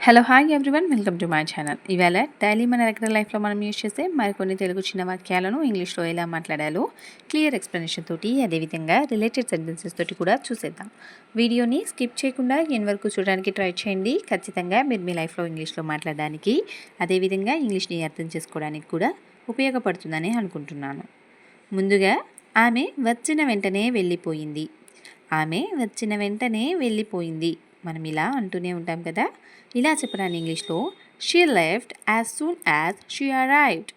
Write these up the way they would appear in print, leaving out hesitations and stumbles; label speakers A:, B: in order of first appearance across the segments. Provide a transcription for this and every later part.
A: Hello hi everyone, welcome to my channel. ఇవాళ daily మన regular లైఫ్లో మనం యూజ్ చేసే మరికొన్ని తెలుగు చిన్న వాక్యాలను ఇంగ్లీష్లో ఎలా మాట్లాడాలో క్లియర్ ఎక్స్ప్లెనేషన్ తోటి, అదేవిధంగా రిలేటెడ్ సెంటెన్సెస్ తోటి కూడా చూసేద్దాం. వీడియోని స్కిప్ చేయకుండా ఎన్ వరకు చూడడానికి ట్రై చేయండి. ఖచ్చితంగా మీరు మీ లైఫ్లో ఇంగ్లీష్లో మాట్లాడడానికి, అదేవిధంగా ఇంగ్లీష్ని అర్థం చేసుకోవడానికి కూడా ఉపయోగపడుతుందని అనుకుంటున్నాను. ముందుగా, ఆమె వచ్చిన వెంటనే వెళ్ళిపోయింది. ఆమె వచ్చిన వెంటనే వెళ్ళిపోయింది. మనం ఇలా అంటూనే ఉంటాం కదా. ఇలా చెప్పడానికి ఇంగ్లీష్లో she left as soon as she arrived.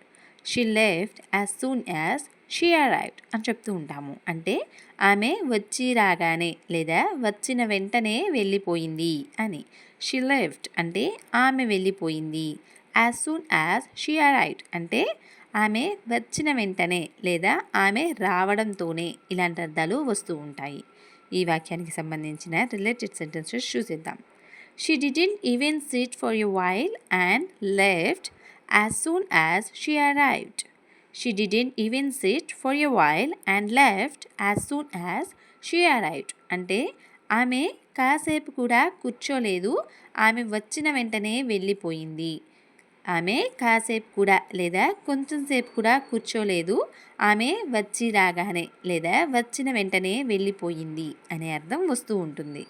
A: She left as soon as she arrived అని చెప్తూ ఉంటాము. అంటే ఆమె వచ్చి రాగానే లేదా వచ్చిన వెంటనే వెళ్ళిపోయింది అని. షీ లెఫ్ట్ అంటే ఆమె వెళ్ళిపోయింది. As soon as she arrived అంటే ఆమె వచ్చిన వెంటనే లేదా ఆమె రావడంతోనే ఇలాంటి అర్థాలు వస్తూ ఉంటాయి. ఈ వాక్యానికి సంబంధించిన రిలేటెడ్ సెంటెన్సెస్ చూసేద్దాం. She didn't even sit for a while and left as soon as she arrived. She didn't even sit for a while and left as soon as she arrived. అంటే ఆమె కాసేపు కూడా కూర్చోలేదు, ఆమె వచ్చిన వెంటనే వెళ్ళిపోయింది. ఆమె కాసేపు కూడా లేదా కొంచెం సేపు కూడా కూర్చోలేదు, ఆమె వచ్చి రాగానే లేదా వచ్చిన వెంటనే వెళ్ళిపోయింది అనే అర్థం వస్తూ ఉంటుంది.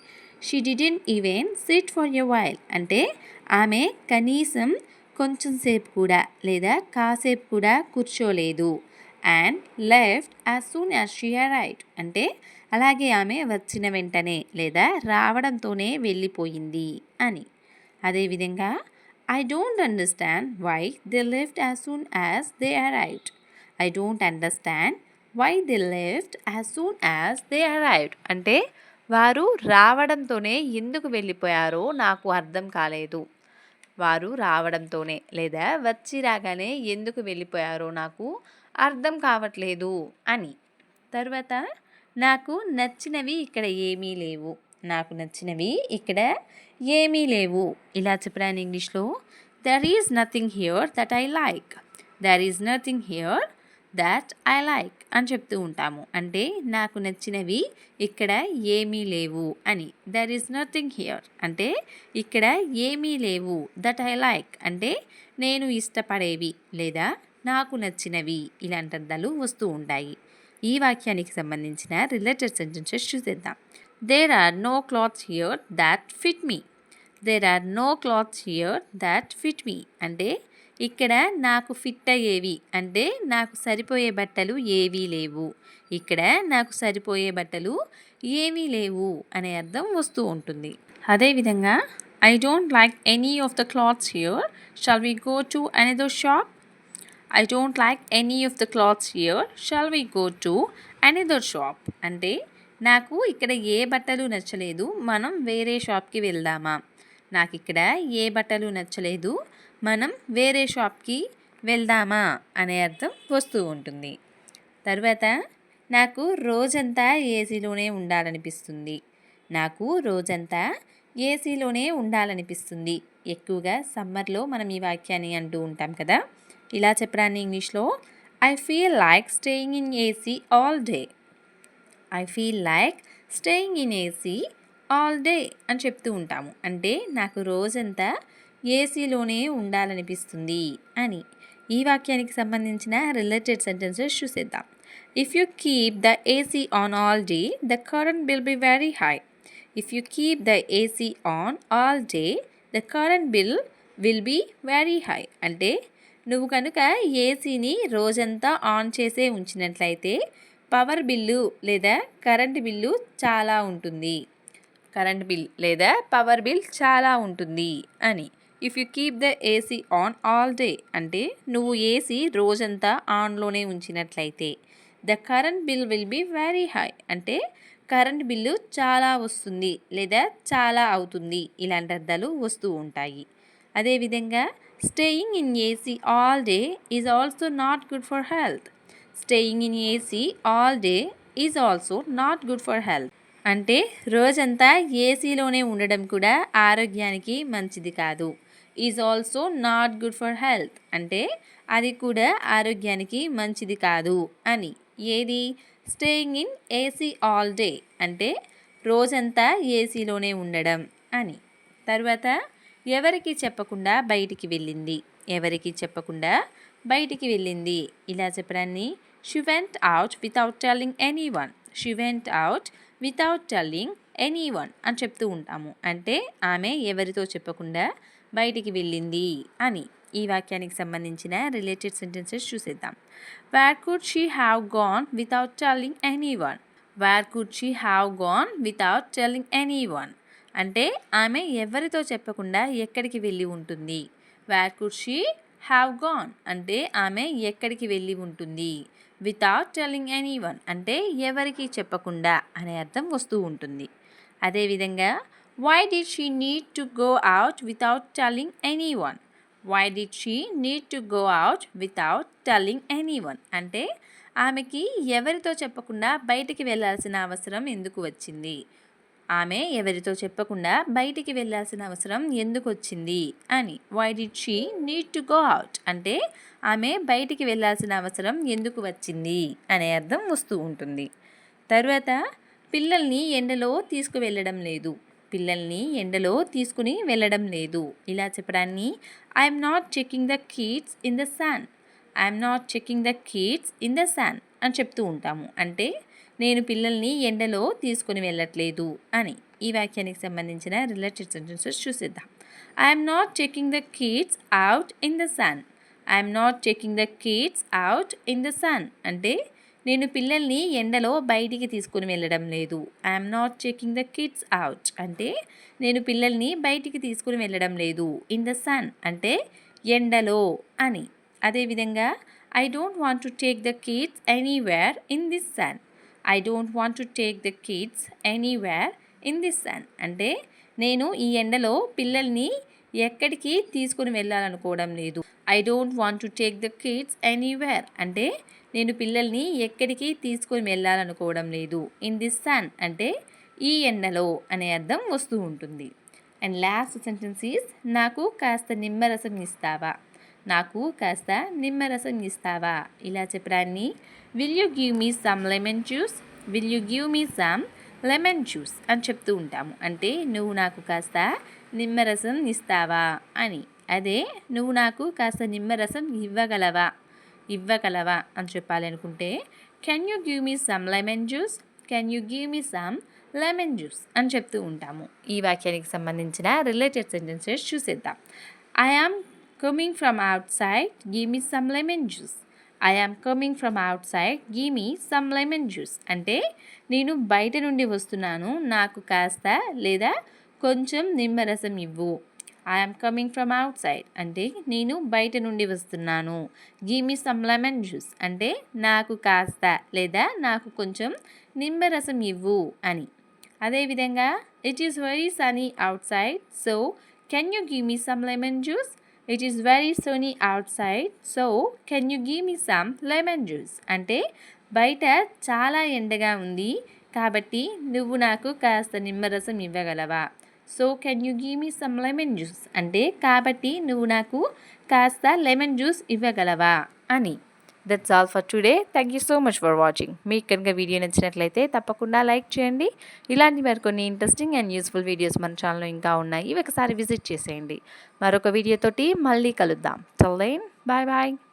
A: She didn't even SIT for a while అంటే ఆమె కనీసం కొంచెం సేపు కూడా లేదా కాసేపు కూడా కూర్చోలేదు. And left as soon as she arrived అంటే అలాగే ఆమె వచ్చిన వెంటనే లేదా రావడంతోనే వెళ్ళిపోయింది అని. అదేవిధంగా I don't understand why they left as soon as they arrived. I don't understand why they left as soon as they arrived. అంటే వారు రావడంతోనే ఎందుకు వెళ్ళిపోయారో నాకు అర్థం కాలేదు. వారు రావడంతోనే లేదా వచ్చి రాగానే ఎందుకు వెళ్ళిపోయారో నాకు అర్థం కావట్లేదు అని. తర్వాత, నాకు నచ్చినవి ఇక్కడ ఏమీ లేవు. నాకు నచ్చినవి ఇక్కడ ఏమీ లేవు. ఇలా చెప్పడానికి ఇంగ్లీష్లో there is nothing here that I like. There is nothing here that I like అని చెప్తూ ఉంటాము. అంటే నాకు నచ్చినవి ఇక్కడ ఏమీ లేవు అని. దెర్ ఈజ్ నథింగ్ హియర్ అంటే ఇక్కడ ఏమీ లేవు. దట్ ఐ లైక్ అంటే నేను ఇష్టపడేవి లేదా నాకు నచ్చినవి ఇలాంటి అర్థాలు వస్తూ ఉంటాయి. ఈ వాక్యానికి సంబంధించిన రిలేటెడ్ సెంటెన్సెస్ చూసేద్దాం. There are no clothes here that fit me. There are no clothes here that fit me అంటే ఇక్కడ నాకు ఫిట్ అయ్యేవి అంటే నాకు సరిపోయే బట్టలు ఏవీ లేవు. ఇక్కడ నాకు సరిపోయే బట్టలు ఏమీ లేవు అనే అర్థం వస్తూ ఉంటుంది. అదేవిధంగా I don't like any of the clothes here, shall we go to another shop. I don't like any of the clothes here. Shall we go to another shop? అంటే నాకు ఇక్కడ ఏ బట్టలు నచ్చలేదు, మనం వేరే షాప్కి వెళ్దామా. నాకు ఇక్కడ ఏ బట్టలు నచ్చలేదు, మనం వేరే షాప్కి వెళ్దామా అనే అర్థం వస్తూ ఉంటుంది. తర్వాత, నాకు రోజంతా ఏసీలోనే ఉండాలనిపిస్తుంది. నాకు రోజంతా ఏసీలోనే ఉండాలనిపిస్తుంది. ఎక్కువగా సమ్మర్లో మనం ఈ వాక్యాన్ని అంటూ ఉంటాం కదా. ఇలా చెప్పడాన్ని ఇంగ్లీష్లో I feel like staying in AC all day. I feel like staying in AC all day అని చెప్తూ ఉంటాము. అంటే నాకు రోజంతా ఏసీలోనే ఉండాలనిపిస్తుంది అని. ఈ వాక్యానికి సంబంధించిన రిలేటెడ్ సెంటెన్సెస్ చూసేద్దాం. If you keep the AC on all day the current bill be very high. If you keep the AC on all day the current bill will be very high అంటే నువ్వు కనుక ఏసీని రోజంతా on చేసే ఉంచినట్లయితే power bill లేదా current bill చాలా ఉంటుంది. Current bill లేదా పవర్ బిల్ చాలా ఉంటుంది అని. If you keep the AC on all day అంటే నువ్వు ఏసీ రోజంతా ఆన్లోనే ఉంచినట్లయితే. The current bill will be very high అంటే కరెంట్ బిల్లు చాలా వస్తుంది లేదా చాలా అవుతుంది. ఇలాంటి అర్థాలు వస్తూ ఉంటాయి. అదేవిధంగా staying in AC all day is also not good for health. Staying in AC all day is also not good for health అంటే రోజంతా ఏసీలోనే ఉండడం కూడా ఆరోగ్యానికి మంచిది కాదు. Is also not good for health అంటే అది కూడా ఆరోగ్యానికి మంచిది కాదు అని. ఏది? Staying in AC all day అంటే రోజంతా ఏసీలోనే ఉండడం అని. తర్వాత, ఎవరికి చెప్పకుండా బయటికి వెళ్ళింది. ఎవరికి చెప్పకుండా బయటికి వెళ్ళింది. ఇలా చెప్పడాన్ని she went out without telling anyone. She went out without telling anyone అని చెప్తూ ఉంటాము. అంటే ఆమె ఎవరితో చెప్పకుండా బయటికి వెళ్ళింది అని. ఈ వాక్యానికి సంబంధించిన రిలేటెడ్ సెంటెన్సెస్ చూసేద్దాం. Where could she have gone without telling anyone. Where could she have gone without telling anyone అంటే ఆమె ఎవరితో చెప్పకుండా ఎక్కడికి వెళ్ళి ఉంటుంది. Where could she have gone అంటే ఆమె ఎక్కడికి వెళ్ళి ఉంటుంది. వితౌట్ టెల్లింగ్ ఎనీవన్ అంటే ఎవరికి చెప్పకుండా అనే అర్థం వస్తూ ఉంటుంది. అదేవిధంగా why did she need to go out without telling anyone. Why did she need to go out without telling anyone అంటే ఆమెకి ఎవరితో చెప్పకుండా బయటికి వెళ్ళాల్సిన అవసరం ఎందుకు వచ్చింది. ఆమె ఎవరితో చెప్పకుండా బయటికి వెళ్ళాల్సిన అవసరం ఎందుకు వచ్చింది అని. Why did she need to go out అంటే ఆమె బయటికి వెళ్ళాల్సిన అవసరం ఎందుకు వచ్చింది అనే అర్థం వస్తూ ఉంటుంది. తరువాత పిల్లల్ని ఎండలో తీసుకువెళ్ళడం లేదు. పిల్లల్ని ఎండలో తీసుకుని వెళ్ళడం లేదు. ఇలా చెప్పడాన్ని I'm not checking the kids in the sun. I'm not checking the kids in the sun అని చెప్తూ ఉంటాము. అంటే నేను పిల్లల్ని ఎండలో తీసుకుని వెళ్ళట్లేదు అని. ఈ వాక్యానికి సంబంధించిన రిలేటెడ్ సెంటెన్సెస్ చూసేద్దాం. I'm not checking the kids out in the sun. I'm not checking the kids out in the sun అంటే నేను పిల్లల్ని ఎండలో బయటికి తీసుకుని వెళ్ళడం లేదు. I'm not checking the kids out అంటే నేను పిల్లల్ని బయటికి తీసుకుని వెళ్ళడం లేదు. ఇన్ ద సన్ అంటే ఎండలో అని. అదేవిధంగా I don't want to take the kids anywhere in this sun. I don't want to take the kids anywhere in this sun అంటే నేను ఈ ఎండలో పిల్లల్ని ఎక్కడికి తీసుకుని వెళ్ళాలనుకోవడం లేదు. I don't want to take the kids anywhere అంటే నేను పిల్లల్ని ఎక్కడికి తీసుకుని వెళ్ళాలనుకోవడం లేదు. ఇన్ దిస్ సన్ అంటే ఈ ఎండలో అనే అర్థం వస్తూ ఉంటుంది. అండ్ లాస్ట్ సెంటెన్స్ ఈజ్ నాకు కాస్త నిమ్మరసం ఇస్తావా. నాకు కాస్త నిమ్మరసం ఇస్తావా. ఇలా చెప్పడాన్ని will you give me some lemon juice. Will you give me some lemon juice అని చెప్తూ ఉంటాము. అంటే నువ్వు నాకు కాస్త నిమ్మరసం ఇస్తావా అని. అదే నువ్వు నాకు కాస్త నిమ్మరసం ఇవ్వగలవా అని చెప్పాలి అనుకుంటే can you give me some lemon juice. Can you give me some lemon juice అని చెప్తూ ఉంటాము. ఈ వాక్యానికి సంబంధించిన రిలేటెడ్ సెంటెన్సెస్ చూసేద్దాం. I am coming from out side give me some lemon juice. I am coming from out side give me some lemon juice అంటే నేను బయట నుండి వస్తున్నాను, నాకు కాస్త లేదా కొంచెం నిమ్మరసం ఇవ్వు. I am coming from out side అంటే నేను బయట నుండి వస్తున్నాను. Give me some lemon juice అంటే నాకు కాస్త లేదా నాకు కొంచెం నిమ్మరసం ఇవ్వు అని. అదేవిధంగా it is very Sunny out side so can you give me some lemon juice. It is very Sunny out side so can you give me some lemon juice అంటే బయట చాలా ఎండగా ఉంది కాబట్టి నువ్వు నాకు కాస్త నిమ్మరసం ఇవ్వగలవా. So can you give me some lemon juice అంటే కాబట్టి నువ్వు నాకు కాస్త లెమన్ జ్యూస్ ఇవ్వగలవా అని. That's all for today. Thank you so much for watching. మీకు కనుక వీడియో నచ్చినట్లయితే తప్పకుండా లైక్ చేయండి. ఇలాంటి మరికొన్ని ఇంట్రెస్టింగ్ అండ్ యూస్ఫుల్ వీడియోస్ మన ఛానల్లో ఇంకా ఉన్నాయి. ఒకసారి విజిట్ చేసేయండి. మరొక వీడియోతోటి మళ్ళీ కలుద్దాం. Till then bye bye.